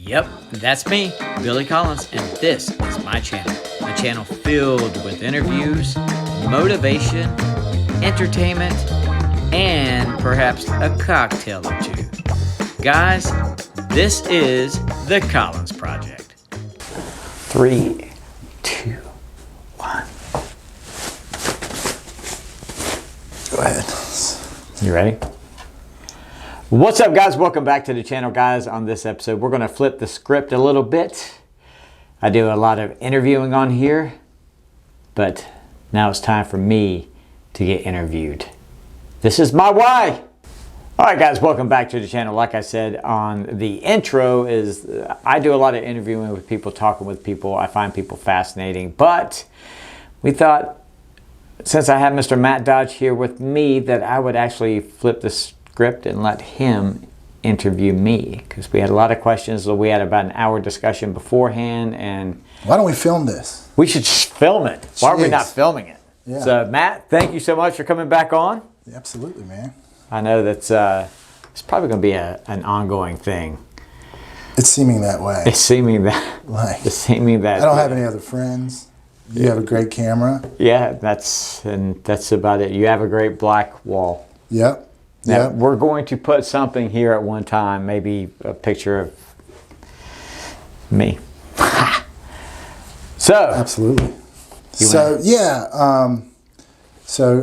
Yep, that's me, Billy Collins, and this is my channel. A channel filled with interviews, motivation, entertainment, and perhaps a cocktail or two. Guys, this is The Collins Project. 3, 2, 1. Go ahead. You ready? What's up, guys? Welcome back to the channel, guys. On this episode, we're going to flip the script a little bit. I do a lot of interviewing on here, but now it's time for me to get interviewed. This is my why. All right, guys, welcome back to the channel. Like I said on the intro, I do a lot of interviewing with people, talking with people. I find people fascinating, but we thought, since I have Mr. Matt Dodge here with me, that I would actually flip the script and let him interview me, because we had a lot of questions. We had about an hour discussion beforehand, and why don't we film this? We should film it. Why are we not filming it? Yeah. So Matt, thank you so much for coming back on. Absolutely, man. I know that's it's probably going to be an ongoing thing. It's seeming that way. It's seeming that. Like, it's seeming that. I don't have any other friends. You have a great camera. Yeah, that's about it. You have a great black wall. Yep. Now, Yep. we're going to put something here at one time, maybe a picture of me. So, Absolutely. So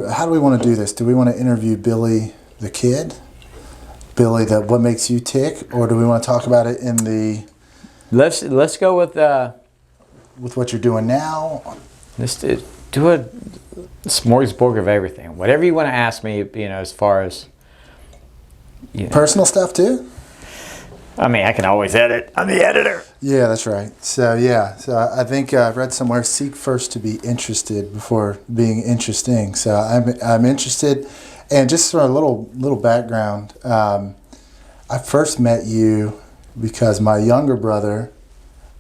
how do we want to do this? Do we want to interview Billy the kid? Billy the what makes you tick? Or do we want to talk about it in the... Let's go with what you're doing now? Let's do a smorgasbord of everything. Whatever you want to ask me, as far as... Personal stuff too? I mean, I can always edit. I'm the editor. Yeah, that's right. So I think I've read somewhere, seek first to be interested before being interesting. So I'm interested. And just for a little background, I first met you because my younger brother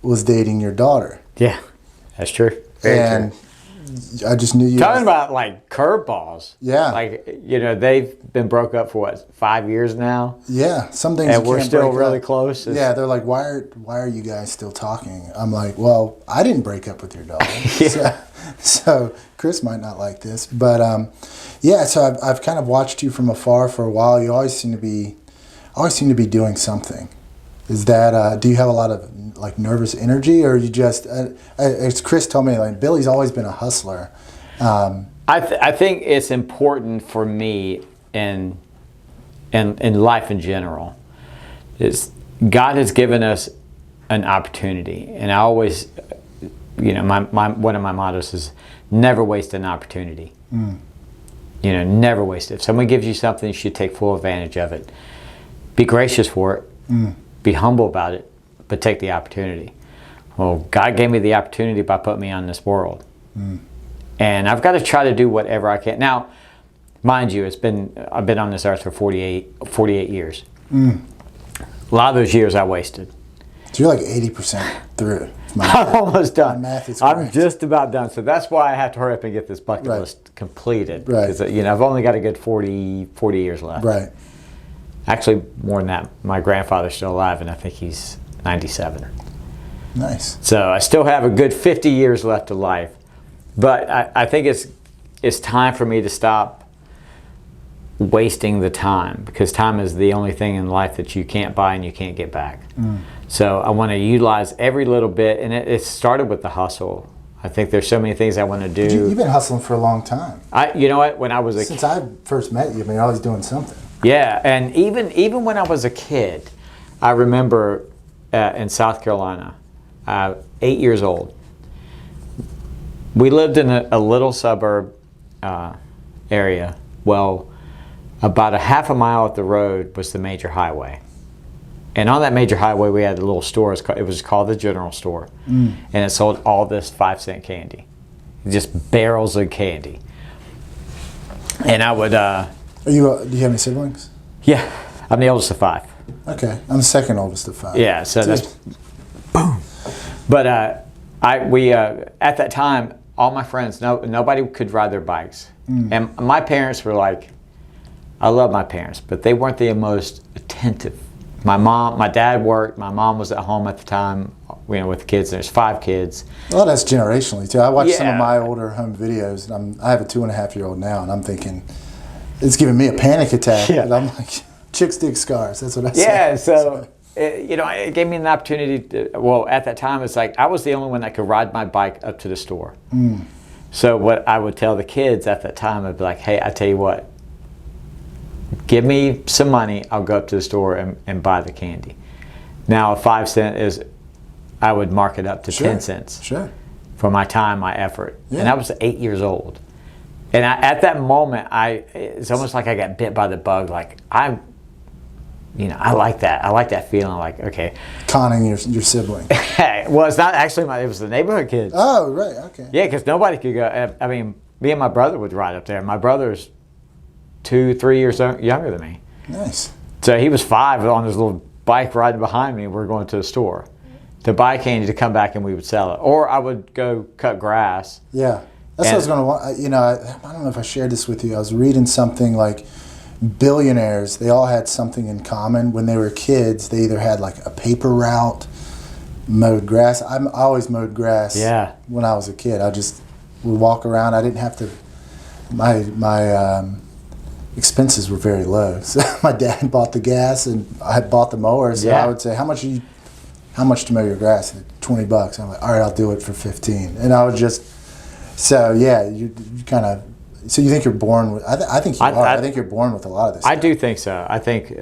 was dating your daughter. Yeah, that's true. Very true. I just knew you. Talking about like curveballs. Yeah. Like, they've been broke up for what, 5 years now? Yeah. Some things and you we're can't still break really up. close. Yeah, they're like, why are you guys still talking? I'm like, well, I didn't break up with your daughter. Yeah. So Chris might not like this, but so I've kind of watched you from afar for a while. You always seem to be doing something. Is that do you have a lot of like nervous energy, or you just as Chris told me, like Billy's always been a hustler. I think it's important for me in life in general. Is God has given us an opportunity, and I always, my one of my mottos is never waste an opportunity. Never waste it. If someone gives you something, you should take full advantage of it. Be gracious for it. Be humble about it, but take the opportunity. Well, God gave me the opportunity by putting me on this world. And I've got to try to do whatever I can. Now, mind you, I've been on this earth for 48 years. A lot of those years I wasted. So you're like 80% through. I'm almost done. My math is I'm correct. just about done. So that's why I have to hurry up and get this bucket list completed. Right. Because, I've only got a good 40 years left. Right. Actually, more than that. My grandfather's still alive, and I think he's 97. Nice. So I still have a good 50 years left of life. But I think it's time for me to stop wasting the time, because time is the only thing in life that you can't buy and you can't get back. So I want to utilize every little bit, and it started with the hustle. I think there's so many things I want to do. You've been hustling for a long time. You know what? When I was Since I first met you, you're always doing something. Yeah, and even when I was a kid, I remember in South Carolina, 8 years old. We lived in a little suburb area. Well, about a half a mile up the road was the major highway. And on that major highway, we had a little store. It was called the General Store. And it sold all this 5-cent candy. Just barrels of candy. And I would... do you have any siblings? Yeah, I'm the oldest of 5. Okay, I'm the second oldest of 5. Yeah, so that's boom. But at that time, all my friends, nobody could ride their bikes, and my parents were like, I love my parents, but they weren't the most attentive my dad worked. My mom was at home at the time, with the kids. There's 5 kids. Well, that's generationally too. I watch some of my older home videos, and I have a 2.5-year-old now, and I'm thinking it's giving me a panic attack. Yeah. And I'm like, chicks dig scars. That's what I say. Yeah, so it gave me an opportunity to, at that time, it's like I was the only one that could ride my bike up to the store. So what I would tell the kids at that time, I'd be like, hey, I tell you what, give me some money, I'll go up to the store and buy the candy. Now, a 5 cent is, I would mark it up to 10 cents for my time, my effort. Yeah. And I was 8 years old. And at that moment, it's almost like I got bit by the bug. Like, I like that. I like that feeling. Like, okay. Conning your sibling. Well, it's not actually it was the neighborhood kids. Oh, right, okay. Yeah, because nobody could go. I mean, me and my brother would ride up there. My brother's 2-3 years younger than me. Nice. So he was 5 on his little bike riding behind me. We're going to the store to buy candy to come back and we would sell it. Or I would go cut grass. Yeah. That's what I was going to want. I don't know if I shared this with you. I was reading something like billionaires, they all had something in common. When they were kids, they either had like a paper route, mowed grass. I always mowed grass when I was a kid. I just would walk around. I didn't have to, my expenses were very low. So my dad bought the gas and I had bought the mower. So I would say, how much to mow your grass? $20. I'm like, all right, I'll do it for 15. And I would just, so yeah, you kind of, so you think you're born with, I think you are. I think you're born with a lot of this I stuff. do think so. I think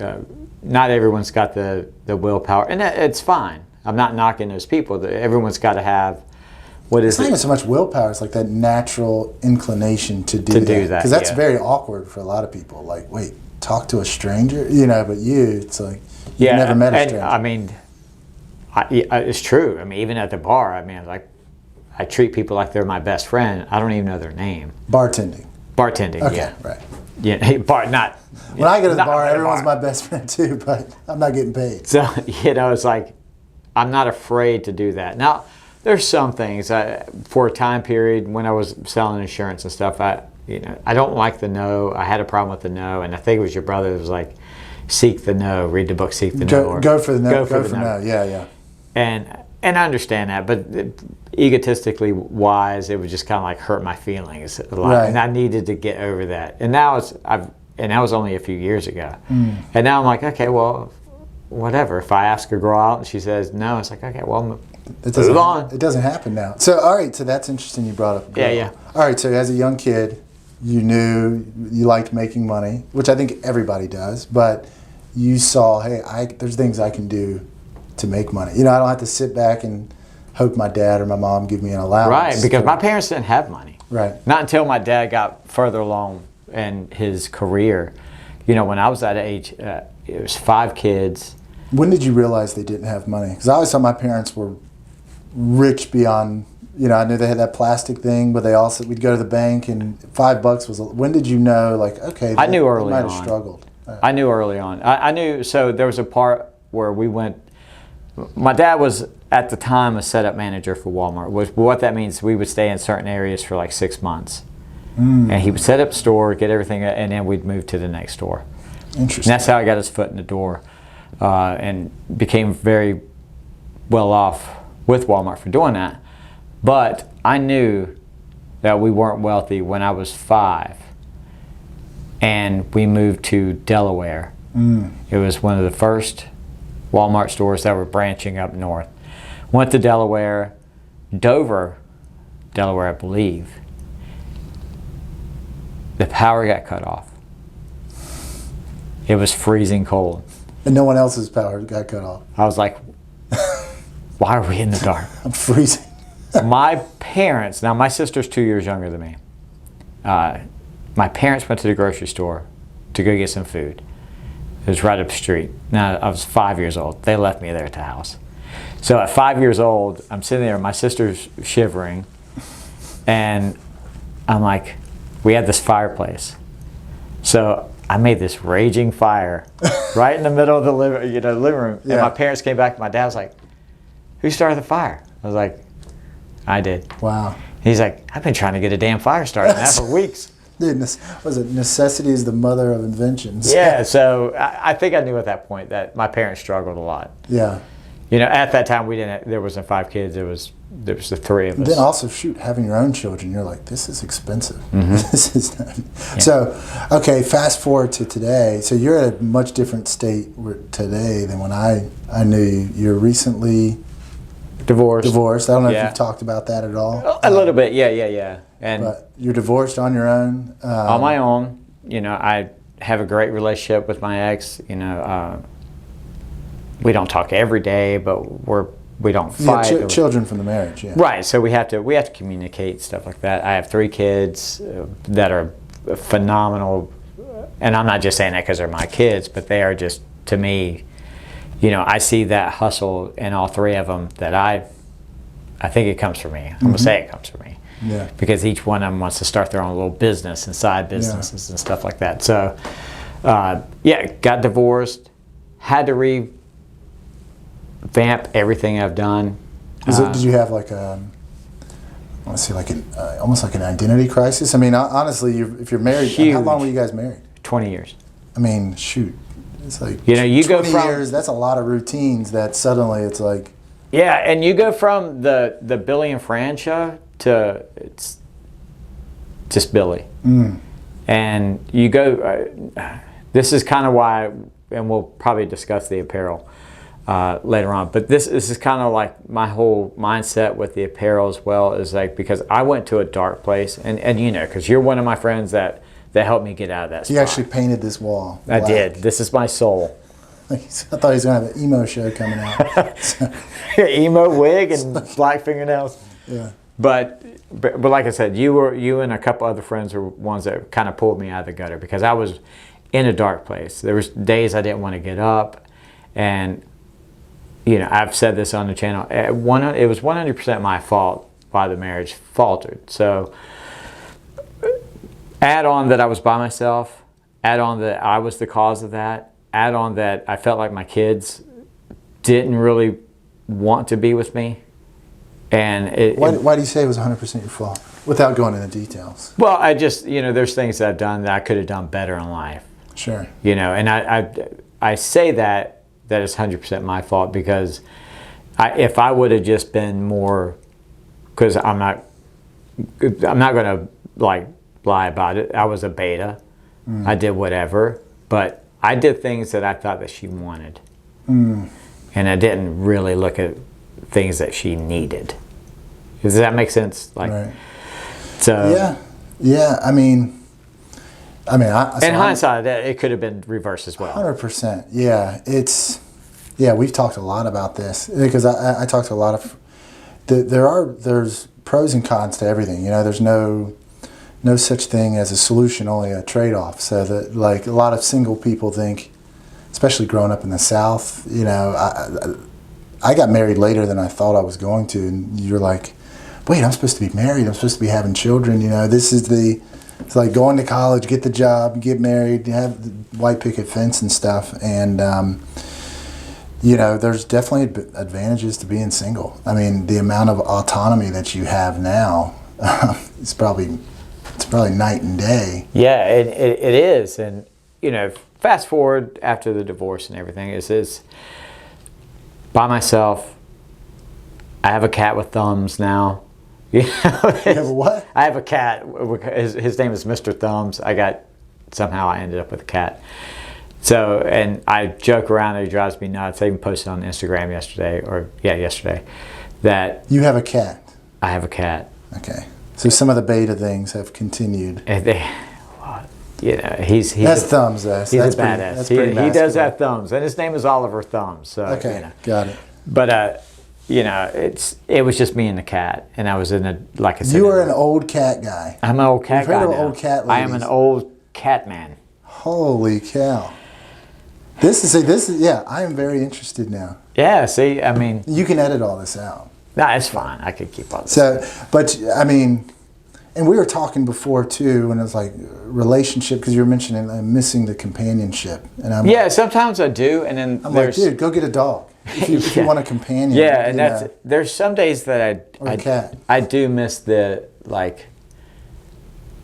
not everyone's got the willpower, and it's fine. I'm not knocking those people. Everyone's got to have, it's not even so much willpower, it's like that natural inclination to do that. Because that's very awkward for a lot of people. Like, wait, talk to a stranger? But it's like, you've never met a stranger. I mean, it's true. I mean, even at the bar, I treat people like they're my best friend. I don't even know their name. Bartending. Okay, right. Yeah, not. When I go to the bar, everyone's my best friend too, but I'm not getting paid. So it's like I'm not afraid to do that. Now, there's some things for a time period when I was selling insurance and stuff. I don't like the no. I had a problem with the no, and I think it was your brother that was like, seek the no, read the book, seek the no. Go for the no. Go for no. Yeah. And I understand that, but egotistically wise, it would just kind of like hurt my feelings a lot, and I needed to get over that. And now that was only a few years ago, and now I'm like, okay, well, whatever. If I ask a girl out and she says no, it's like, okay, well, move on. It doesn't happen now. So all right, so that's interesting. You brought up girl. Yeah. All right, so as a young kid, you knew you liked making money, which I think everybody does, but you saw, hey, there's things I can do to make money. I don't have to sit back and hope my dad or my mom give me an allowance. Right, because my parents didn't have money. Right. Not until my dad got further along in his career. When I was that age, it was 5 kids. When did you realize they didn't have money? Because I always thought my parents were rich beyond, I knew they had that plastic thing, but we'd go to the bank and $5 was, when did you know, like, okay, I knew early on. They might have struggled. Right. I knew early on. I knew, so there was a part where we went, my dad was at the time a setup manager for Walmart. What that means, we would stay in certain areas for like 6 months. And he would set up a store, get everything, and then we'd move to the next store. Interesting. And that's how I got his foot in the door and became very well off with Walmart for doing that. But I knew that we weren't wealthy when I was 5. And we moved to Delaware. It was one of the first Walmart stores that were branching up north. Went to Delaware, Dover, Delaware, I believe. The power got cut off. It was freezing cold. And no one else's power got cut off. I was like, why are we in the dark? I'm freezing. My parents, now my sister's 2 years younger than me. My parents went to the grocery store to go get some food. It was right up the street. Now, I was 5 years old. They left me there at the house. So at 5 years old, I'm sitting there, my sister's shivering, and I'm like, we had this fireplace. So I made this raging fire right in the middle of the living room. Yeah. And my parents came back, and my dad was like, who started the fire? I was like, I did. Wow. He's like, I've been trying to get a damn fire started now for weeks. Dude, was it necessity is the mother of inventions? Yeah, so I think I knew at that point that my parents struggled a lot. Yeah. You know, at that time there wasn't 5 kids. There was the 3 of us. Then also, shoot, having your own children, you're like, this is expensive. Mm-hmm. This is not. Yeah. So, okay, fast forward to today. So you're at a much different state today than when I knew you. You're recently divorced. I don't know if you've talked about that at all. A little bit, yeah. And but you're divorced on your own. On my own. You know, I have a great relationship with my ex. You know, we don't talk every day, but we don't fight. Yeah, children from the marriage. Yeah. Right. So we have to communicate stuff like that. I have 3 kids that are phenomenal, and I'm not just saying that because they're my kids, but they are just, to me, you know, I see that hustle in all 3 of them that I think it comes from me. I'm gonna say it comes from me. Yeah. Because each one of them wants to start their own little business and side businesses and stuff like that. So, got divorced, had to revamp everything I've done. Did you have like I want to say like almost like an identity crisis? I mean, honestly, if you're married, Huge. How long were you guys married? 20 years. I mean, shoot, it's like, you know, you 20 go from years. That's a lot of routines. That suddenly it's like, yeah, and you go from the Billy and Fran show to it's just Billy, and you go. This is kind of why, and we'll probably discuss the apparel later on. But this is kind of like my whole mindset with the apparel as well, is like, because I went to a dark place, and you know, because you're one of my friends that helped me get out of that spot. You actually painted this wall. I did. This is my soul. I thought he was going to have an emo show coming out. Emo wig and black fingernails. Yeah. But like I said, you and a couple other friends were ones that kind of pulled me out of the gutter, because I was in a dark place. There was days I didn't want to get up, and you know, I've said this on the channel. It was 100% my fault why the marriage faltered. So add on that I was by myself, add on that I was the cause of that, add on that I felt like my kids didn't really want to be with me. And why do you say it was 100% your fault without going into details? Well, I just, you know, there's things that I've done that I could have done better in life. Sure. You know, and I say that it's 100% my fault, because if I would have just been more, because I'm not going to like lie about it. I was a beta. I did whatever, but I did things that I thought that she wanted, and I didn't really look at things that she needed. Does that make sense? Like, right. So yeah. I mean, in hindsight, it could have been reversed as well. 100%. Yeah, we've talked a lot about this, because I talked to a lot of. There's pros and cons to everything. You know, there's no such thing as a solution, only a trade-off. So that, like, a lot of single people think, especially growing up in the South, you know, I got married later than I thought I was going to, and you're like, wait, I'm supposed to be married, I'm supposed to be having children, you know, it's like going to college, get the job, get married, have the white picket fence and stuff, and you know, there's definitely advantages to being single. I mean, the amount of autonomy that you have now, it's probably night and day. Yeah, it is. And, you know, fast forward after the divorce and everything, is by myself. I have a cat with thumbs now. You know, you have a what? I have a cat. His name is Mr. Thumbs. Somehow I ended up with a cat. So, and I joke around that he drives me nuts. I even posted on Instagram yesterday, that you have a cat. I have a cat. Okay. So some of the beta things have continued. You know, he's that's Thumbs. He's a badass. He does have thumbs, and his name is Oliver Thumbs. So, okay, you know. Got it. But you know, it was just me and the cat, and I was like I said. You are an old cat guy. I'm an old cat guy now. Old cat ladies. I am an old cat man. Holy cow! This is yeah. I am very interested now. Yeah. See, I mean, you can edit all this out. No, it's fine. I could keep all this. So, but I mean, and we were talking before too, and it was like relationship, because you were mentioning missing the companionship, and I'm like, sometimes I do, and then I'm like, dude, go get a dog if you want a companion. Yeah, and there's some days that or a cat. I do miss the, like,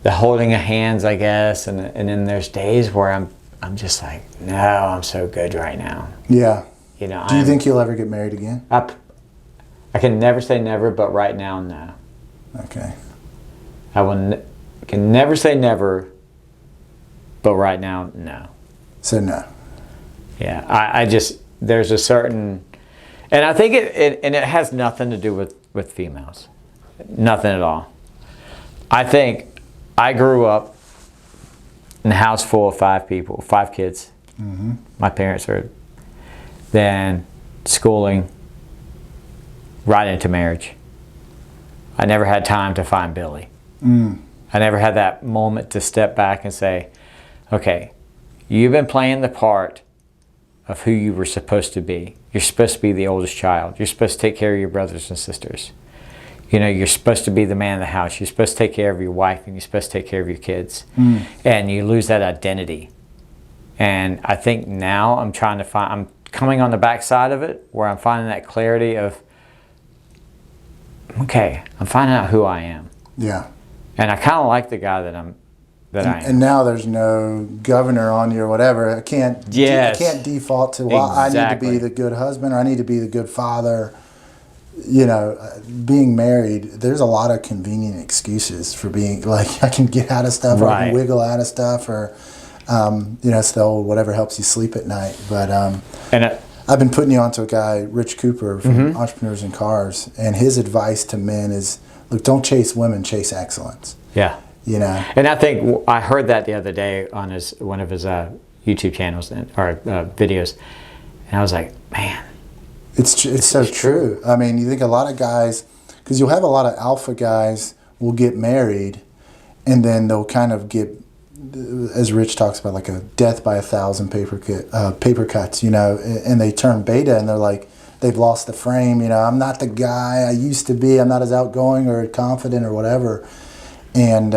the holding of hands, I guess, and then there's days where I'm just like, no, I'm so good right now. Yeah. You know. Do you think you'll ever get married again? I can never say never, but right now, no. Okay. Can never say never, but right now, no. So no. Yeah, I just, there's a certain, and I think it has nothing to do with females. Nothing at all. I think I grew up in a house full of 5 people, 5 kids. Mm-hmm. My parents are, then schooling, right into marriage. I never had time to find Billy. I never had that moment to step back and say, okay, you've been playing the part of who you were supposed to be. You're supposed to be the oldest child. You're supposed to take care of your brothers and sisters. You know, you're supposed to be the man of the house. You're supposed to take care of your wife, and you're supposed to take care of your kids. And you lose that identity. And I think now I'm coming on the backside of it, where I'm finding that clarity of, okay, I'm finding out who I am. Yeah. And I kind of like the guy that I am. And now there's no governor on you or whatever. I can't default to, well, Exactly. I need to be the good husband, or I need to be the good father. You know, being married, there's a lot of convenient excuses for being, like, I can get out of stuff, or I can wiggle out of stuff, or, you know, it's the old whatever helps you sleep at night. But I've been putting you onto a guy, Rich Cooper, from Entrepreneurs in Cars, and his advice to men is, look, don't chase women, chase excellence. Yeah. You know? And I think I heard that the other day on one of his YouTube channels or videos, and I was like, man. It's so true. I mean, you think a lot of guys, because you'll have a lot of alpha guys will get married, and then they'll kind of get, as Rich talks about, like a death by 1,000 paper cuts, you know, and they turn beta, and they're like, they've lost the frame, you know, I'm not the guy I used to be, I'm not as outgoing or confident or whatever, and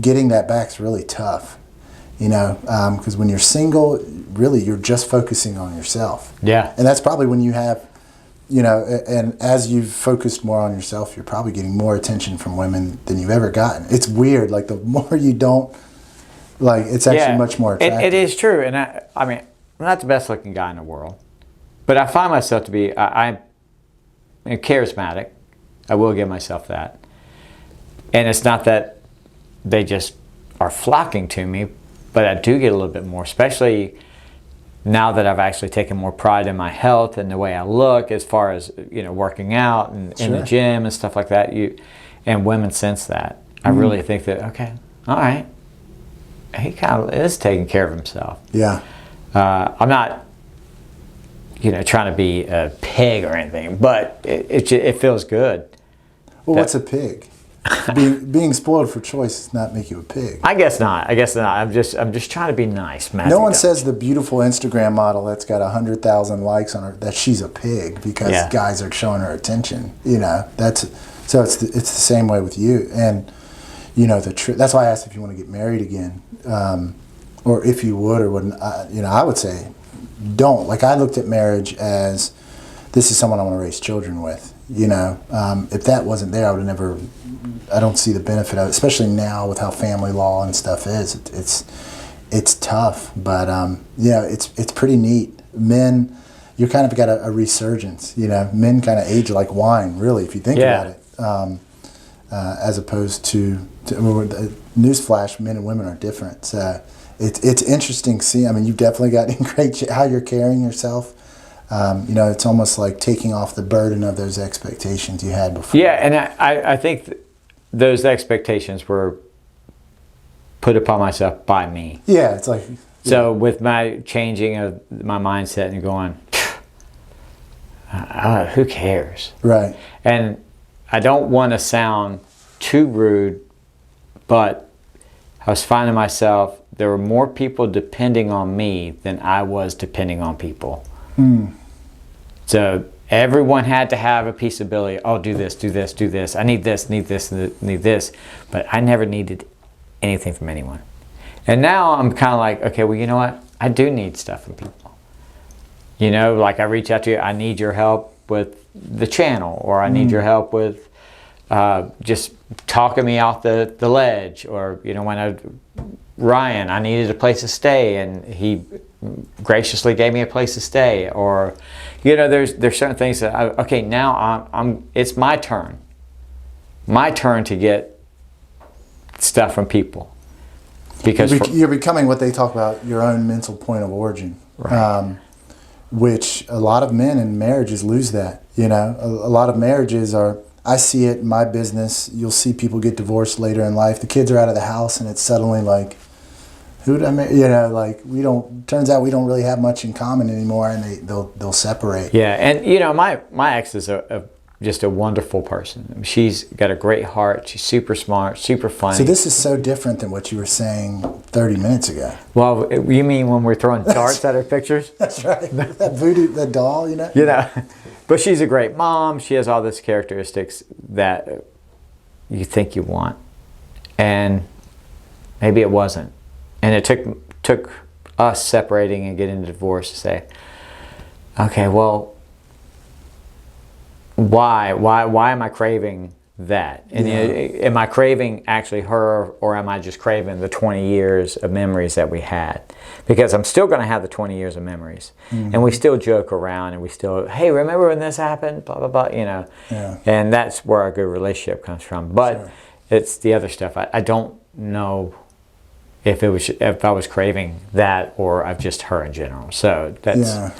getting that back's really tough, you know, because when you're single, really you're just focusing on yourself. Yeah. And that's probably when you have, you know, and as you've focused more on yourself, you're probably getting more attention from women than you've ever gotten. It's weird, like the more you don't, like, it's actually much more attractive. It is true, and I mean, I'm not the best looking guy in the world, but I find myself to be, I'm charismatic. I will give myself that. And it's not that they just are flocking to me, but I do get a little bit more, especially now that I've actually taken more pride in my health and the way I look, as far as, you know, working out and in the gym and stuff like that. And women sense that. I really think that, okay, all right, he kind of is taking care of himself. Yeah. I'm not, you know, trying to be a pig or anything, but it feels good. Well, what's a pig? being spoiled for choice does not make you a pig. I guess not. I'm just trying to be nice, Matthew. No one says the beautiful Instagram model that's got 100,000 likes on her that she's a pig because guys are showing her attention. You know, so it's the same way with you. And you know, that's why I asked if you want to get married again, or if you would or wouldn't. You know, I would say don't. Like, I looked at marriage as, this is someone I want to raise children with. You know, if that wasn't there, I would have never. I don't see the benefit of it, especially now with how family law and stuff is. It's tough, but yeah, it's pretty neat. Men, you kind of got a resurgence. You know, men kind of age like wine, really, if you think about it. As opposed to newsflash, men and women are different. So it's interesting seeing. I mean, you've definitely got great how you're carrying yourself. You know, it's almost like taking off the burden of those expectations you had before. Yeah, and I think those expectations were put upon myself by me. Yeah, it's like... So with my changing of my mindset and going, who cares? Right. And I don't want to sound too rude, but I was finding myself, there were more people depending on me than I was depending on people. So everyone had to have a piece of Billy. Oh, do this, do this, do this. I need this, need this, need this. But I never needed anything from anyone. And now I'm kind of like, okay, well, you know what? I do need stuff from people. You know, like I reach out to you, I need your help with the channel, or I need your help with just talking me off the ledge, or when Ryan, I needed a place to stay, and he graciously gave me a place to stay. Or there's certain things that okay, now it's my turn to get stuff from people, because you're becoming what they talk about, your own mental point of origin, right. Which a lot of men in marriages lose that. A lot of marriages are, I see it in my business, you'll see people get divorced later in life, the kids are out of the house, and it's suddenly like, who did I marry? Like turns out we don't really have much in common anymore, and they'll separate. Yeah, and my ex is just a wonderful person. She's got a great heart. She's super smart, super funny. So this is so different than what you were saying 30 minutes ago. Well, you mean when we're throwing darts at her pictures? That's right. That voodoo, that doll, But she's a great mom. She has all these characteristics that you think you want, and maybe it wasn't. And it took us separating and getting a divorce to say, okay, well, why am I craving that? And am I craving actually her, or am I just craving the 20 years of memories that we had? Because I'm still going to have the 20 years of memories, and we still joke around, and we still, hey, remember when this happened? Blah blah blah. Yeah. And that's where a good relationship comes from. But it's the other stuff. I don't know if I was craving that, or of just her in general. So that's.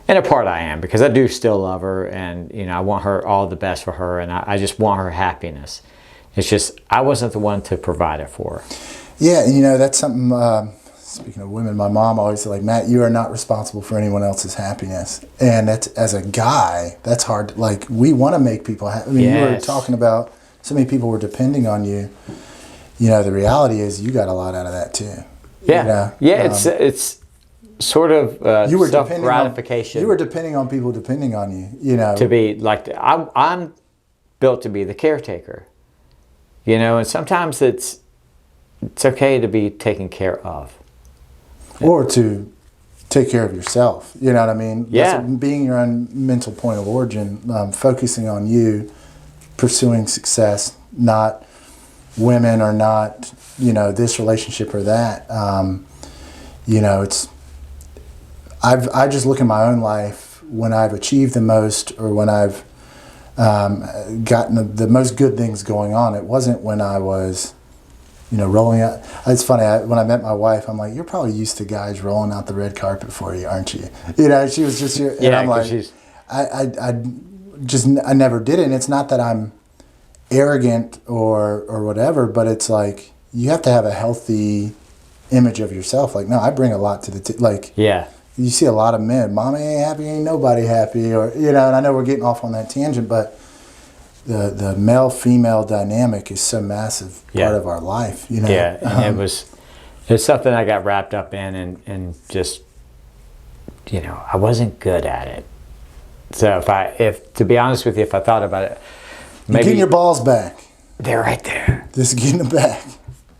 And a part I am, because I do still love her, and I want her all the best for her, and I just want her happiness. It's just I wasn't the one to provide it for her. Yeah, that's something. Speaking of women, my mom always said, like, Matt, you are not responsible for anyone else's happiness, and that's, as a guy, that's hard. Like, we want to make people happy. I mean, you were talking about so many people were depending on you. The reality is you got a lot out of that too. Yeah, it's. Sort of self-gratification. You were depending on people depending on you, To be like, I'm built to be the caretaker, and sometimes it's okay to be taken care of. Or to take care of yourself, you know what I mean? Yeah. Being your own mental point of origin, focusing on you, pursuing success, not women, or not, this relationship or that. It's... I just look at my own life, when I've achieved the most, or when I've gotten the most good things going on. It wasn't when I was, rolling out. It's funny, when I met my wife, I'm like, you're probably used to guys rolling out the red carpet for you, aren't you? She was just here, and I'm like, I never did it. And it's not that I'm arrogant or whatever, but it's like, you have to have a healthy image of yourself. Like, no, I bring a lot to the You see a lot of men, mommy ain't happy, ain't nobody happy, or and I know we're getting off on that tangent, but the male-female dynamic is so massive part of our life, Yeah, and it's something I got wrapped up in, and just, I wasn't good at it. So if to be honest with you, if I thought about it, maybe getting your balls back. They're right there. Just getting them back.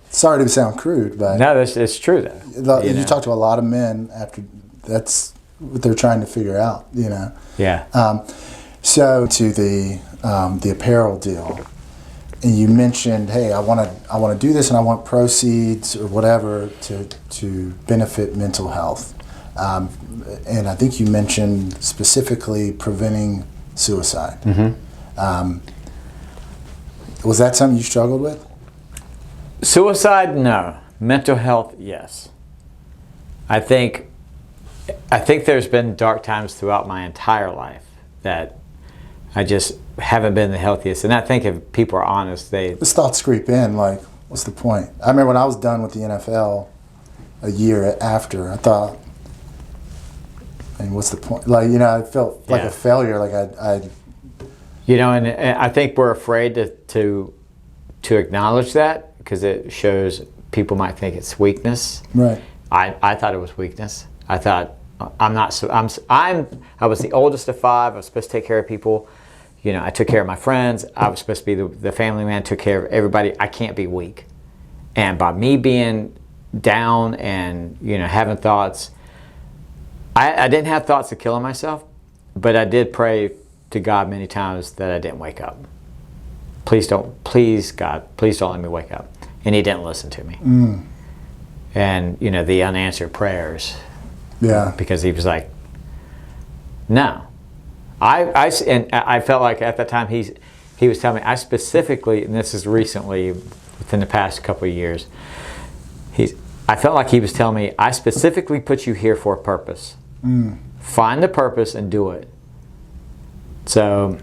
Sorry to sound crude, but no, it's true though. You talk to a lot of men after. That's what they're trying to figure out, Yeah. So to the apparel deal, and you mentioned, hey, I want to do this, and I want proceeds or whatever to benefit mental health, and I think you mentioned specifically preventing suicide. Mm-hmm. Was that something you struggled with? Suicide, no. Mental health, yes. I think there's been dark times throughout my entire life that I just haven't been the healthiest. And I think if people are honest, This thoughts creep in, like, what's the point? I remember when I was done with the NFL a year after, I thought, and what's the point? Like, I felt like a failure. Like I and I think we're afraid to acknowledge that, because it shows people might think it's weakness. Right. I thought it was weakness. I thought I was the oldest of 5. I was supposed to take care of people. I took care of my friends. I was supposed to be the family man, took care of everybody. I can't be weak. And by me being down and having thoughts, I didn't have thoughts of killing myself, but I did pray to God many times that I didn't wake up. please God, please don't let me wake up. And he didn't listen to me. And, you know, the unanswered prayers. Yeah. Because he was like, no. And I felt like at that time he was telling me, I specifically, and this is recently, within the past couple of years, I felt like he was telling me, I specifically put you here for a purpose. Find the purpose and do it. So,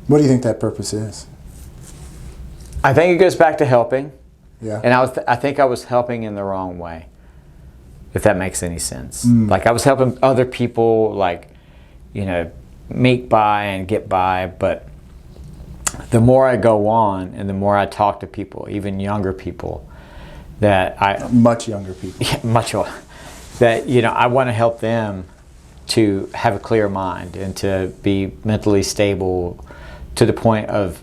what do you think that purpose is? I think it goes back to helping. Yeah. And I think I was helping in the wrong way, if that makes any sense. Like I was helping other people, like, you know, make by and get by. But the more I go on and the more I talk to people, even younger people, much younger people. Yeah, much older. That, you know, I want to help them to have a clear mind and to be mentally stable to the point of,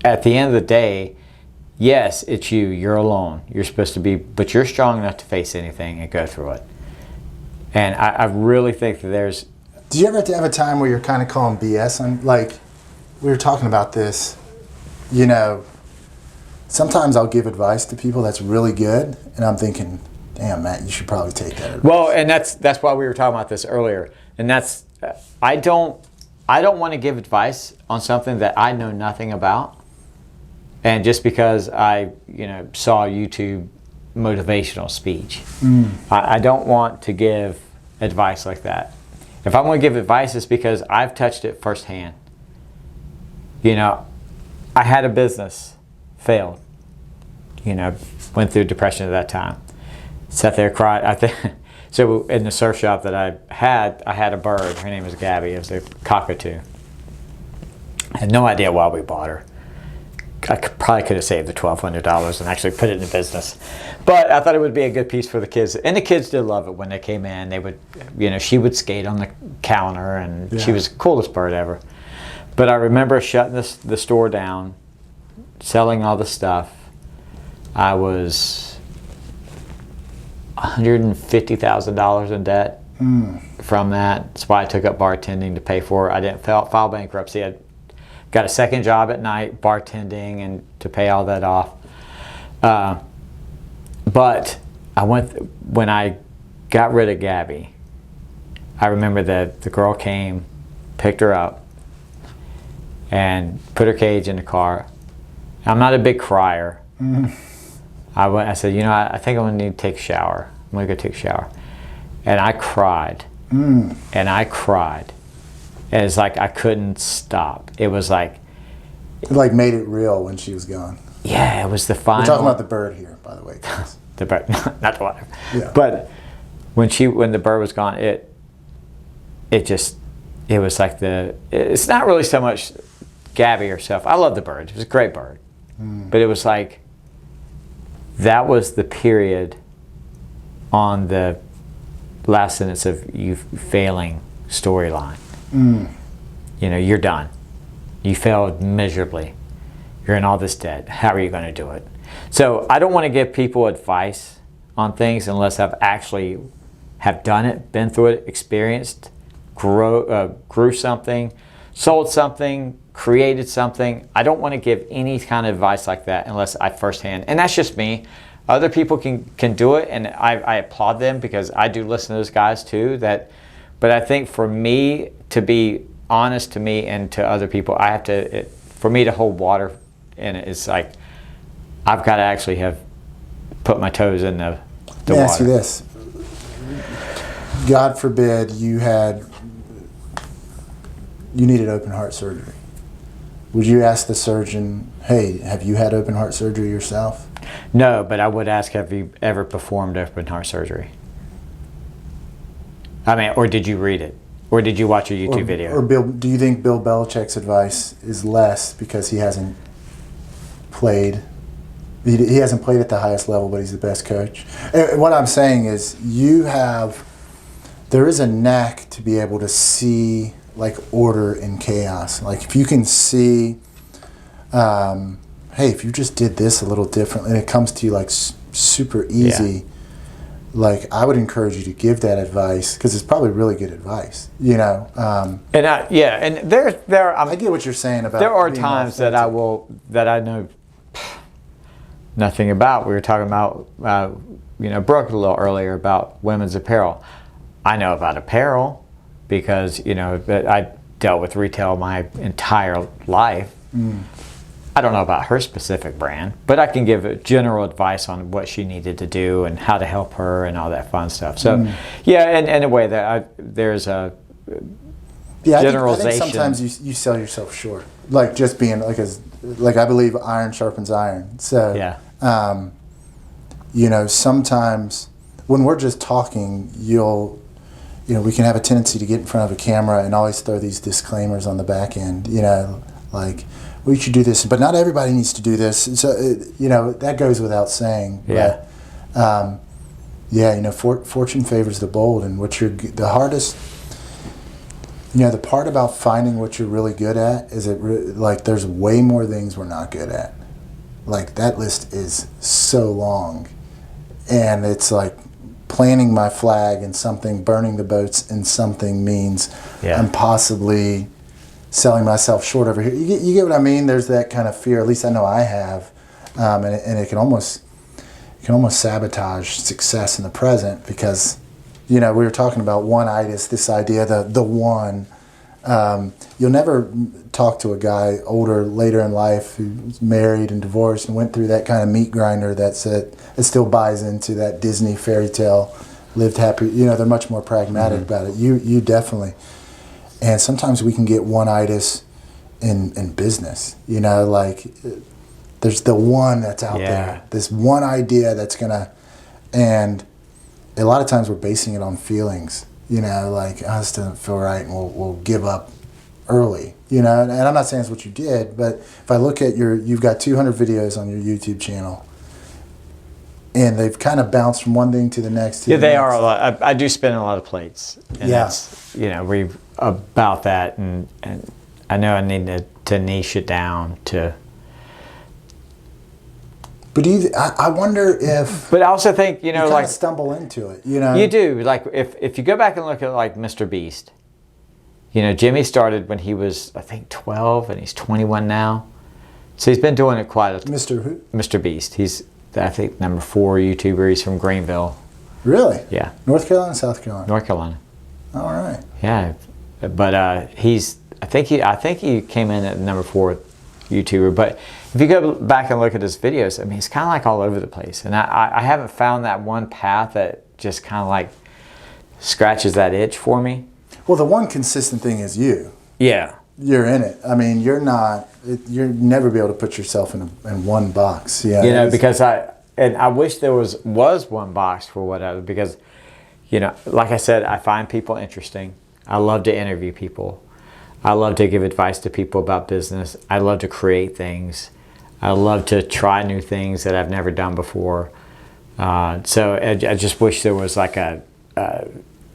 at the end of the day, yes, it's you're alone. You're supposed to be, but you're strong enough to face anything and go through it. And I really think that there's... Do you ever have a time where you're kind of calling BS on, like, we were talking about this, you know, sometimes I'll give advice to people that's really good, and I'm thinking, damn, Matt, you should probably take that advice. Well, and that's why we were talking about this earlier. And that's, I don't want to give advice on something that I know nothing about. And just because I, you know, saw YouTube motivational speech, I don't want to give advice like that. If I'm going to give advice, it's because I've touched it firsthand. You know, I had a business, failed. You know, went through depression at that time. Sat there, cried. I think so. In the surf shop that I had a bird. Her name was Gabby. It was a cockatoo. I had no idea why we bought her. I probably could have saved the $1,200 and actually put it in business. But I thought it would be a good piece for the kids. And the kids did love it when they came in. They would, you know, she would skate on the counter, and she was the coolest bird ever. But I remember shutting the store down, selling all the stuff. I was $150,000 in debt from that. That's why I took up bartending to pay for it. I didn't file bankruptcy. I got a second job at night, bartending, and to pay all that off. But when I got rid of Gabby, I remember that the girl came, picked her up, and put her cage in the car. I'm not a big crier. I said, you know, I think I'm going to need to take a shower. I'm going to go take a shower. And I cried. And I cried. And it's like I couldn't stop. It was like... It like made it real when she was gone. Yeah, it was the final... We're talking about the bird here, by the way, guys. The bird, not the water. Yeah. But when the bird was gone, it was like it's not really so much Gabby herself. I love the bird. It was a great bird. But it was like, that was the period on the last sentence of you failing storyline. You know, you're done. You failed miserably. You're in all this debt. How are you going to do it? So I don't want to give people advice on things unless I've actually have done it, been through it, experienced, grew something, sold something, created something. I don't want to give any kind of advice like that unless I firsthand, and that's just me. Other people can do it, and I applaud them because I do listen to those guys too. But I think for me to be honest to me and to other people, I have to, for me to hold water in it, it's like I've got to actually have put my toes in the Let me water. ask you this. God forbid you needed open heart surgery. Would you ask the surgeon, hey, have you had open heart surgery yourself? No, but I would ask, have you ever performed open heart surgery? I mean, or did you read it? Or did you watch a YouTube video? Or do you think Bill Belichick's advice is less because he hasn't played? He hasn't played at the highest level, but he's the best coach. And what I'm saying is there is a knack to be able to see like order in chaos. Like if you can see, hey, if you just did this a little differently, and it comes to you like super easy. like I would encourage you to give that advice because it's probably really good advice, you know. And I get what you're saying about. There are being times authentic. that I know nothing about. We were talking about Brooke a little earlier about women's apparel. I know about apparel because I dealt with retail my entire life. I don't know about her specific brand, but I can give general advice on what she needed to do and how to help her and all that fun stuff. So, yeah, in a way that there's a generalization. I think sometimes you sell yourself short, like just being like I believe iron sharpens iron. So, yeah. Sometimes when we're just talking, we can have a tendency to get in front of a camera and always throw these disclaimers on the back end, like, we should do this, but not everybody needs to do this. So, that goes without saying. Yeah. But, fortune favors the bold, and the hardest, the part about finding what you're really good at is there's way more things we're not good at. Like, that list is so long, and it's like planting my flag in something, burning the boats in something means I'm possibly selling myself short over here. You get what I mean? There's that kind of fear. At least I know I have, and it can almost sabotage success in the present because, we were talking about one-itis, this idea, the one. You'll never talk to a guy later in life who's married and divorced and went through that kind of meat grinder that still buys into that Disney fairy tale, lived happy. They're much more pragmatic about it. You definitely. And sometimes we can get one-itis in business, there's the one that's out there, this one idea that's and a lot of times we're basing it on feelings, like, this doesn't feel right and we'll give up early, and I'm not saying it's what you did, but if I look at you've got 200 videos on your YouTube channel, and they've kind of bounced from one thing to the next. They are a lot. I do spin a lot of plates. And that's, we've about that, and I know I need to niche it down to. But I wonder if. But I also think you kind of stumble into it. You do, like if you go back and look at like Mr. Beast. Jimmy started when he was, I think, 12, and he's 21 now. So he's been doing it quite a. Mr. who? Mr. Beast. He's, I think, number 4 YouTuber. He's from Greenville. Really? Yeah. North Carolina, South Carolina. North Carolina. All right. Yeah, but I think he came in at number 4 YouTuber. But if you go back and look at his videos, I mean, he's kind of like all over the place, and I haven't found that one path that just kind of like scratches that itch for me. Well, the one consistent thing is you. Yeah. You're in it. I mean, you'll never be able to put yourself in one box. Yeah. Because I wish there was one box for whatever, because, like I said, I find people interesting. I love to interview people. I love to give advice to people about business. I love to create things. I love to try new things that I've never done before. So I just wish there was like a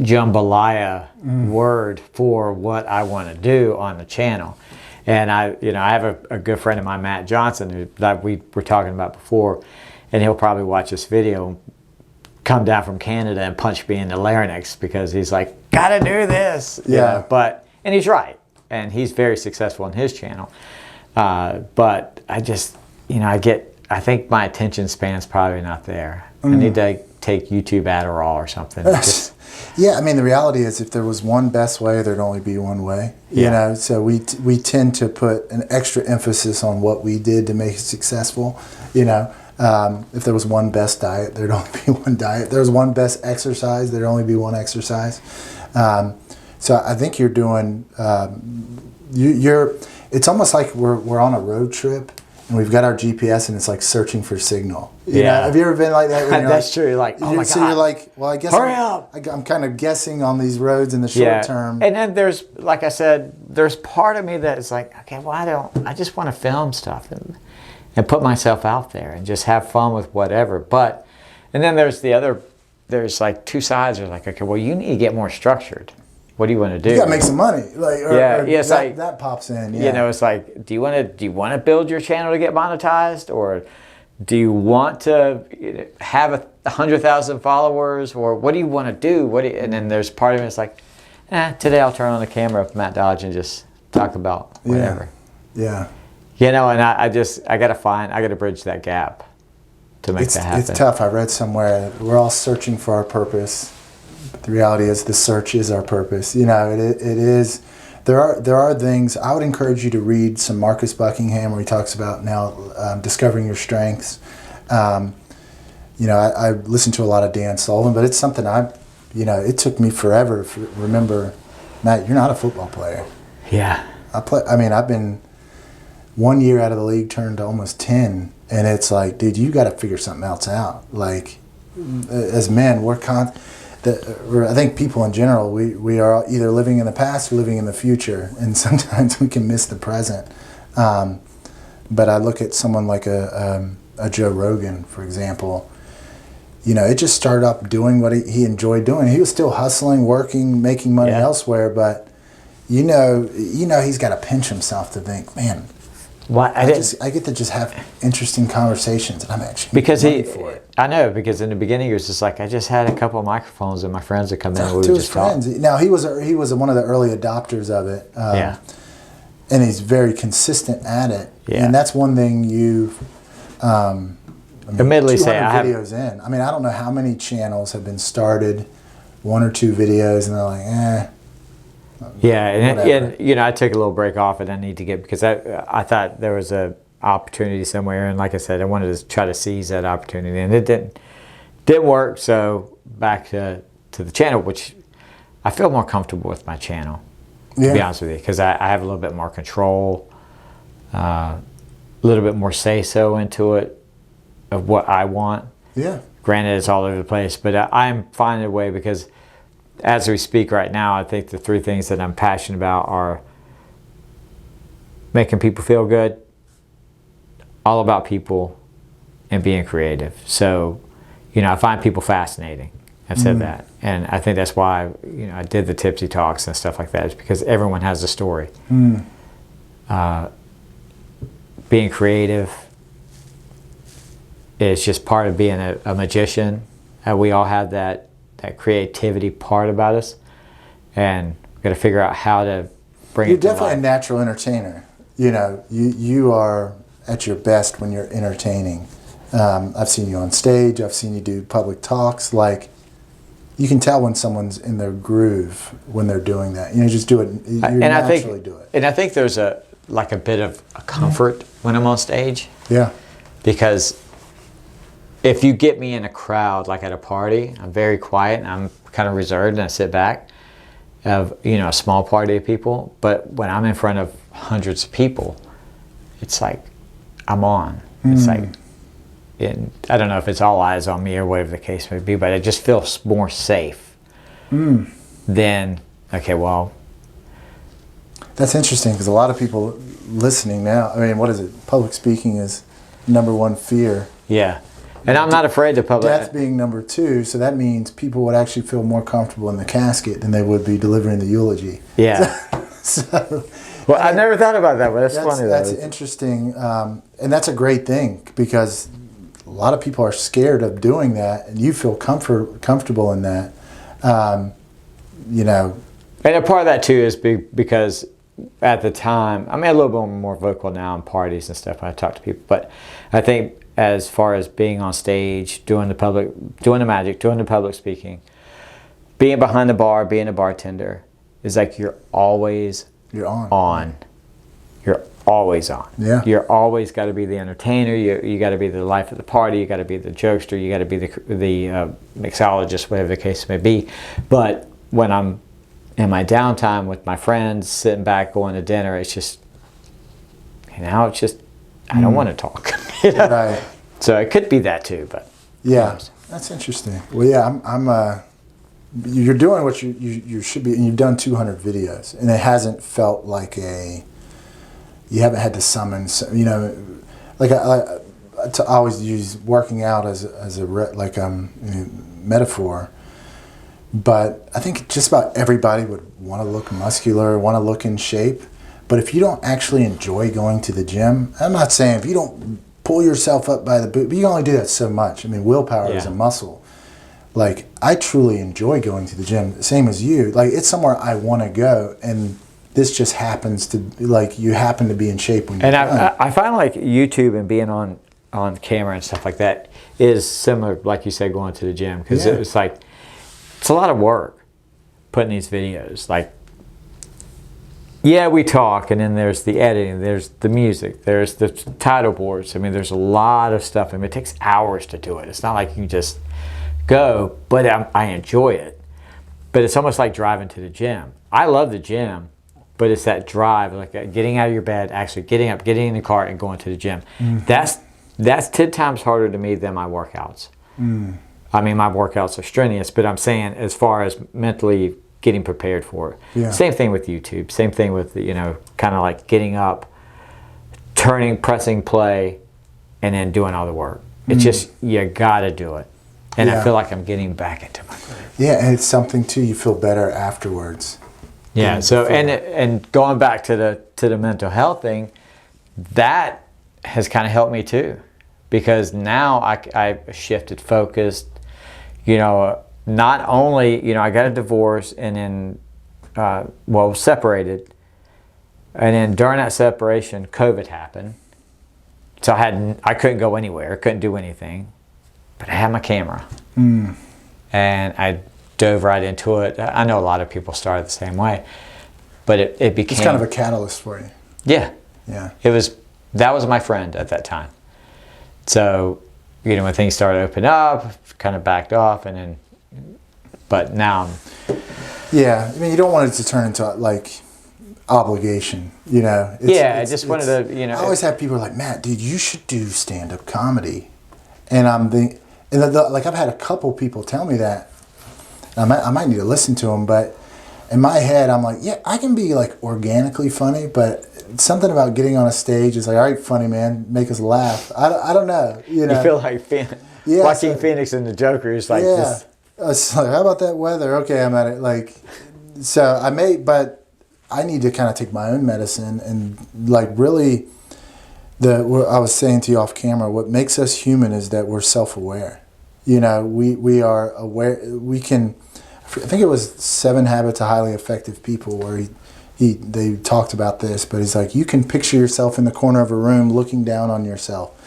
jambalaya word for what I want to do on the channel. And I have a good friend of mine, Matt Johnson, that we were talking about before, and he'll probably watch this video, come down from Canada and punch me in the larynx because he's like, gotta do this. Yeah. And he's right, and he's very successful on his channel. But I just, I think my attention span's probably not there. I need to take YouTube Adderall or something. Yeah, I mean, the reality is if there was one best way, there'd only be one way. So we tend to put an extra emphasis on what we did to make it successful. If there was one best diet, there'd only be one diet. If there was one best exercise, there'd only be one exercise. So I think you're doing, it's almost like we're on a road trip, and we've got our GPS, and it's like searching for signal. You know? Have you ever been like that? That's true. You're like, oh my God. So you're like, well, I guess hurry up. I'm kind of guessing on these roads in the short term. And then there's, like I said, there's part of me that is like, okay, well, I just want to film stuff and put myself out there and just have fun with whatever. And then there's like two sides. There's like, okay, well, you need to get more structured. What do you want to do? You got to make some money. That pops in. Yeah. It's like, do you want to build your channel to get monetized, or do you want to have 100,000 followers, or what do you want to do? And then there's part of me that's like, today I'll turn on the camera with Matt Dodge and just talk about whatever. Yeah. You know, and I got to bridge that gap to make that happen. It's tough. I read somewhere we're all searching for our purpose. But the reality is the search is our purpose. You know, it is. There are things. I would encourage you to read some Marcus Buckingham where he talks about now discovering your strengths. You know, I listen to a lot of Dan Sullivan, but it's something it took me forever to remember, Matt, you're not a football player. Yeah. I've been 1 year out of the league, turned to almost 10, and it's like, dude, you got to figure something else out. Like, as men, I think people in general, we are either living in the past or living in the future, and sometimes we can miss the present. But I look at someone like a Joe Rogan, for example. You know, it just started up doing what he enjoyed doing. He was still hustling, working, making money elsewhere, but you know, he's got to pinch himself to think, man. I get to just have interesting conversations, and I'm actually for it. I know, because in the beginning he was just like, I just had a couple of microphones and my friends would come in and we would to just his friends. talk. Now he was one of the early adopters of it, and he's very consistent at it. Yeah. And that's one thing you. Admittedly, say I have videos in. I mean, I don't know how many channels have been started, 1 or 2 videos, and they're like, Yeah, and you know, I took a little break off, and I need to get, because I thought there was a opportunity somewhere, and like I said, I wanted to try to seize that opportunity, and it didn't work. So back to the channel, which I feel more comfortable with my channel, to be honest with you, because I have a little bit more control, a little bit more say-so into it of what I want. Yeah. Granted, it's all over the place, but I'm finding a way, because as we speak right now, I think the 3 things that I'm passionate about are making people feel good, all about people, and being creative. So, you know, I find people fascinating. I've said that. And I think that's why, you know, I did the Tipsy Talks and stuff like that, is because everyone has a story. Being creative is just part of being a magician. We all have that creativity part about us, and we've got to figure out how to bring it to life. You're definitely a natural entertainer. You know, you are at your best when you're entertaining. I've seen you on stage. I've seen you do public talks. Like, you can tell when someone's in their groove when they're doing that. You know, just do it. You naturally do it. And I think there's a bit of a comfort when I'm on stage. Yeah. Because if you get me in a crowd, like at a party, I'm very quiet and I'm kind of reserved and I sit back of, you know, a small party of people. But when I'm in front of hundreds of people, it's like I'm on. It's like, I don't know if it's all eyes on me or whatever the case may be, but it just feels more safe than, okay, well. That's interesting, because a lot of people listening now, I mean, what is it? Public speaking is #1 fear. Yeah. And I'm not afraid to public. Death being #2, so that means people would actually feel more comfortable in the casket than they would be delivering the eulogy. Yeah. Well, I never thought about that, but that's funny. That's interesting, and that's a great thing, because a lot of people are scared of doing that, and you feel comfortable in that. You know. And a part of that too is because at the time, I mean, a little bit more vocal now in parties and stuff when I talk to people, but I think as far as being on stage, doing the magic, doing the public speaking, being behind the bar, being a bartender, is like you're always on. You're always on. Yeah. You're always got to be the entertainer. You got to be the life of the party. You got to be the jokester. You got to be the mixologist, whatever the case may be. But when I'm in my downtime with my friends, sitting back, going to dinner, it's just, now it's just, I don't want to talk. You know? Right. So it could be that too, but. Yeah, that's interesting. Well, yeah, you're doing what you should be, and you've done 200 videos, and it hasn't felt like you haven't had to summon, you know, like I always use working out as a metaphor, but I think just about everybody would want to look muscular, want to look in shape, but if you don't actually enjoy going to the gym, I'm not saying if you don't pull yourself up by the boot. But you can only do that so much. I mean, willpower is a muscle. Like, I truly enjoy going to the gym, same as you. Like, it's somewhere I want to go, and this just happens to, like, you happen to be in shape when you're done. I find like YouTube and being on camera and stuff like that is similar, like you said, going to the gym, because it's like, it's a lot of work putting these videos. Like, yeah, we talk, and then there's the editing, there's the music, there's the title boards. I mean, there's a lot of stuff. I mean, it takes hours to do it. It's not like you can just go, but I enjoy it. But it's almost like driving to the gym. I love the gym, but it's that drive, like getting out of your bed, actually getting up, getting in the car, and going to the gym. That's 10 times harder to me than my workouts. I mean, my workouts are strenuous, but I'm saying as far as mentally getting prepared for it. Yeah. Same thing with YouTube. Same thing with, you know, kind of like getting up, pressing play, and then doing all the work. It's just, you gotta do it. And I feel like I'm getting back into my groove. Yeah, and it's something too, you feel better afterwards. Yeah, so and going back to the mental health thing, that has kind of helped me too, because now I shifted focused. You know, not only, you know, I got a divorce and then separated, and then during that separation, COVID happened. So I couldn't go anywhere, couldn't do anything, but I had my camera, and I dove right into it. I know a lot of people started the same way, but it became... It's kind of a catalyst for you. Yeah. Yeah. That was my friend at that time. So, you know, when things started to open up, kind of backed off, and then, but now Yeah, I mean, you don't want it to turn into, like, obligation, you know? I just wanted to, you know... I always have people like, Matt, dude, you should do stand-up comedy. And like, I've had a couple people tell me that. I might need to listen to them, but in my head, I'm like, yeah, I can be like organically funny, but something about getting on a stage is like, all right, funny man, make us laugh. I don't know, you know. You feel like Joaquin Phoenix in The Joker is like this. It's like, how about that weather? Okay, I'm at it. Like, so but I need to kind of take my own medicine and like really, what I was saying to you off camera, what makes us human is that we're self-aware. You know, we are aware. We can. I think it was 7 Habits of Highly Effective People where they talked about this, but he's like, you can picture yourself in the corner of a room looking down on yourself.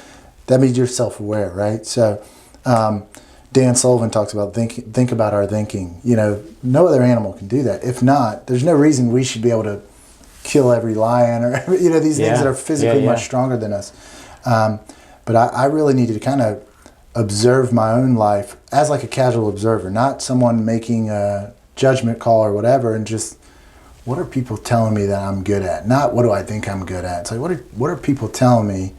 That means you're self-aware, right? So Dan Sullivan talks about think about our thinking. You know, no other animal can do that. If not, there's no reason we should be able to kill every lion or, you know, these things that are physically much stronger than us. But I really needed to kind of observe my own life as like a casual observer, not someone making a judgment call or whatever, and just, what are people telling me that I'm good at? Not what do I think I'm good at. It's like, what are people telling me?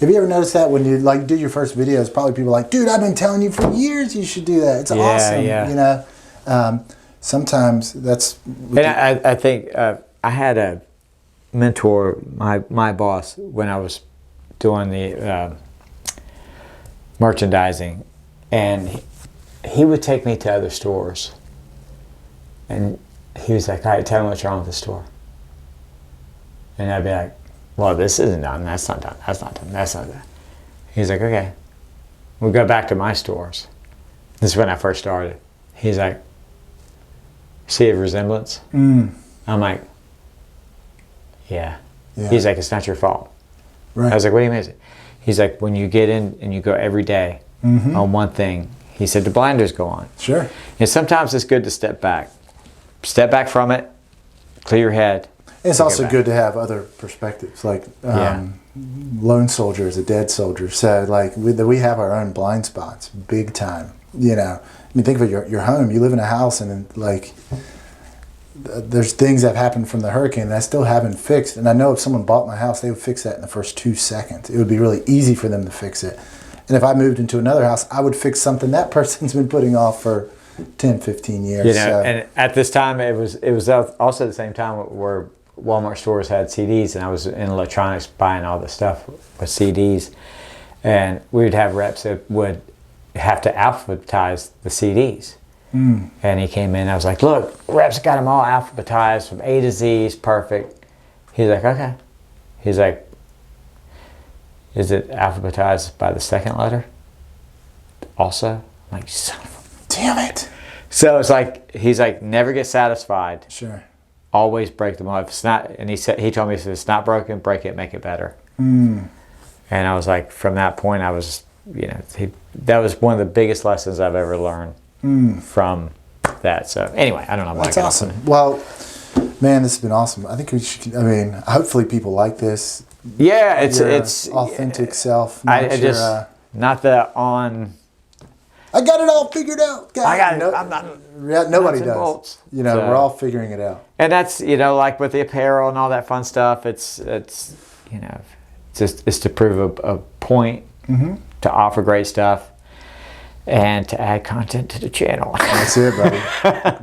Have you ever noticed that when you like do your first videos, probably people are like, dude, I've been telling you for years you should do that. It's awesome. You know, sometimes that's... And I think I had a mentor, my boss, when I was doing the merchandising, and he would take me to other stores, and he was like, all right, tell me what's wrong with the store. And I'd be like, well, this isn't done, that's not done, that's not done, that's not done. He's like, okay, we'll go back to my stores. This is when I first started. He's like, see a resemblance? I'm like, yeah. He's like, it's not your fault. Right. I was like, what do you mean? He's like, when you get in and you go every day on one thing, he said, the blinders go on. Sure. And sometimes it's good to step back. Step back from it, clear your head. It's also good to have other perspectives. Like, lone soldier is a dead soldier. So, like, we have our own blind spots, big time. You know, I mean, think of it, your home. You live in a house, and, like, there's things that happened from the hurricane that I still haven't fixed. And I know if someone bought my house, they would fix that in the first 2 seconds. It would be really easy for them to fix it. And if I moved into another house, I would fix something that person's been putting off for 10, 15 years. You know, and at this time, it was also the same time where Walmart stores had CDs, and I was in electronics buying all the stuff with CDs. And we would have reps that would have to alphabetize the CDs. And he came in, I was like, look, reps got them all alphabetized from A to Z, it's perfect. He's like, okay. He's like, is it alphabetized by the second letter? Also, I'm like, son of a... Damn it. So it's like, he's like, never get satisfied. Sure. Always break them off. If it's not, and he told me, if it's not broken, break it, make it better. Mm. And I was like, from that point, I was, that was one of the biggest lessons I've ever learned from that. So anyway, I don't know. That's awesome. Well, man, this has been awesome. I think we should, hopefully people like this. Yeah, it's authentic self. I just, not the on. I got it all figured out. I got it. I'm not. Nobody does. We're all figuring it out. And that's, like with the apparel and all that fun stuff, it's to prove a point, to offer great stuff, and to add content to the channel. That's it, buddy.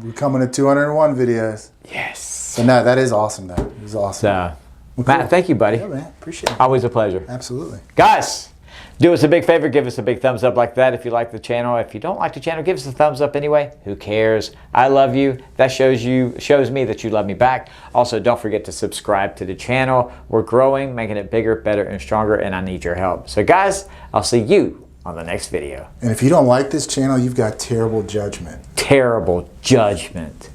We're coming to 201 videos. Yes. So no, that is awesome, though. It was awesome. So, well, Matt, thank you, buddy. Yeah, man. Appreciate it. Always a pleasure. Absolutely. Guys, do us a big favor. Give us a big thumbs up like that if you like the channel. If you don't like the channel, give us a thumbs up anyway. Who cares? I love you. That shows me that you love me back. Also, don't forget to subscribe to the channel. We're growing, making it bigger, better, and stronger, and I need your help. So guys, I'll see you on the next video. And if you don't like this channel, you've got terrible judgment. Terrible judgment.